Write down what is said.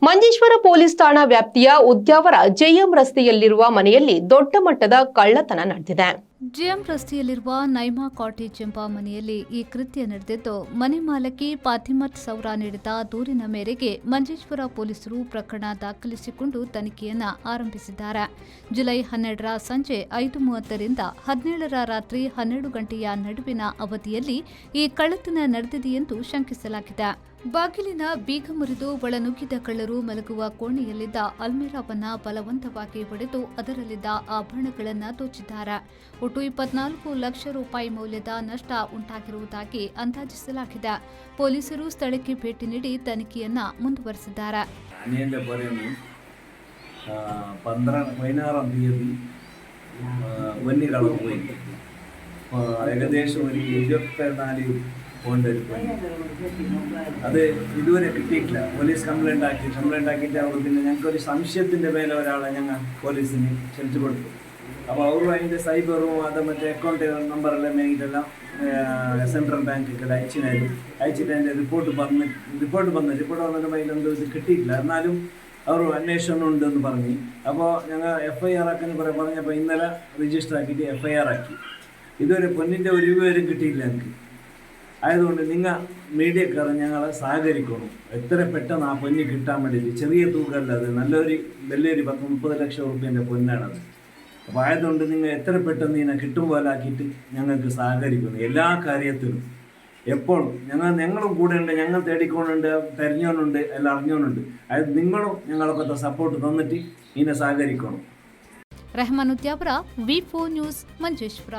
Manjeshwar police ಠಾಣಾ ವ್ಯಾಪ್ತಿಯ Udyavara JM ರಸ್ತೆಯಲ್ಲಿರುವ ಮನೆಯಲ್ಲಿ ದೊಡ್ಡ ಮಟ್ಟದ ಕಳ್ಳತನ ನಡೆದಿದೆ. ಜೆಎಂ ರಸ್ತೆಯಲ್ಲಿರುವ ನೈಮಾ ಕಾಟೇಜ್ ಎಂಬ ಮನೆಯಲ್ಲಿ ಈ ಕೃತ್ಯ ನಡೆದಿದ್ದು, ಮನೆ ಮಾಲಕಿ ಫಾತಿಮತ್ ಸೌರಾ ನೀಡಿದ ದೂರಿನ ಮೇರೆಗೆ ಮಂಜೇಶ್ವರ ಪೊಲೀಸರು ಪ್ರಕರಣ ದಾಖಲಿಸಿಕೊಂಡು ತನಿಖೆಯನ್ನ ಆರಂಭಿಸಿದ್ದಾರೆ. ಜುಲೈ 12ರ ಸಂಜೆ 5:30ರಿಂದ 17ರ ರಾತ್ರಿ 12 ಗಂಟೆಯ ನಡುವಿನ ಅವಧಿಯಲ್ಲಿ ಈ ಕಳ್ಳತನ ನಡೆದಿದೆ ಎಂದು ಶಂಕಿಸಲಾಗಿದೆ. ಬಾಗಿಲಿನ ಬೀಗ ಮುರಿದು ಒಳನುಗ್ಗಿದ ಕಳ್ಳರು ಮಲಗುವ ಕೋಣೆಯಲ್ಲಿದ್ದ ಅಲ್ಮೇರಾವನ್ನ ಬಲವಂತವಾಗಿ ಒಡೆದು ಅದರಲ್ಲಿದ್ದ ಆಭರಣಗಳನ್ನು ದೋಚಿದ್ದಾರೆ. ಒಟ್ಟು 24 ಲಕ್ಷ ರೂಪಾಯಿ ಮೌಲ್ಯದ ನಷ್ಟ ಉಂಟಾಗಿರುವುದಾಗಿ ಅಂದಾಜಿಸಲಾಗಿದೆ. ಪೊಲೀಸರು ಸ್ಥಳಕ್ಕೆ ಭೇಟಿ ನೀಡಿ ತನಿಖೆಯನ್ನ ಮುಂದುವರೆಸಿದ್ದಾರೆ. 16-ാം തീയതി വന്യകളവ് പോയി ഏകദേശം ഒരു 24 പോണ്ടൊരു പോയി അത് ഇതുവരെ കിട്ടിയിട്ടില്ല. പോലീസ് കംപ്ലൈൻ്റ് ആക്കിയിട്ട് അവർ പിന്നെ ഞങ്ങൾക്കൊരു സംശയത്തിൻ്റെ മേലെ ഒരാളെ ഞങ്ങൾ പോലീസിന് ക്ഷണിച്ചു കൊടുത്തു. അപ്പോൾ അവരും അതിൻ്റെ സൈബറും അത് മറ്റേ അക്കൗണ്ട് നമ്പറെല്ലാം മേങ്ങിയിട്ടെല്ലാം സെൻട്രൽ ബാങ്കിൽ അയച്ചിട്ട് അതിൻ്റെ റിപ്പോർട്ട് വന്നിട്ട് അതിലെന്തോ ഇത് കിട്ടിയിട്ടില്ല. എന്നാലും അവർ അന്വേഷണം ഉണ്ടെന്ന് പറഞ്ഞു. അപ്പോൾ ഞങ്ങൾ FIR ആക്കാൻ പറഞ്ഞപ്പോൾ ഇന്നലെ രജിസ്റ്റർ ആക്കിയിട്ട് FIR ആക്കി. ഇതുവരെ പൊന്നിൻ്റെ ഒരു രൂപയും കിട്ടിയില്ല എനിക്ക്. ആയതുകൊണ്ട് നിങ്ങൾ മീഡിയക്കാർ ഞങ്ങളെ സഹകരിക്കണം. എത്ര പെട്ടെന്ന് ആ പൊന്ന് കിട്ടാൻ വേണ്ടിയിട്ട്, ചെറിയ തൂക്കമല്ല അത്, വലിയൊരു 10-30 ലക്ഷം റുപ്യേൻ്റെ പൊന്നാണത്. അപ്പോൾ ആയതുകൊണ്ട് നിങ്ങൾ എത്ര പെട്ടെന്ന് ഇതിനെ കിട്ടും പോലാക്കിയിട്ട് ഞങ്ങൾക്ക് സഹകരിക്കണം എല്ലാ കാര്യത്തിലും. എപ്പോഴും ഞങ്ങളും കൂടെ ഉണ്ട്, ഞങ്ങൾ തേടിക്കൊണ്ടുണ്ട്, തെരഞ്ഞോനുണ്ട്, എല്ലാം അറിഞ്ഞോനുണ്ട്. അതായത് നിങ്ങളും ഞങ്ങളൊക്കെ സപ്പോർട്ട് തന്നിട്ട് ഇതിനെ സഹകരിക്കണം. Rehman Udyavara V4 news Manjeshwar.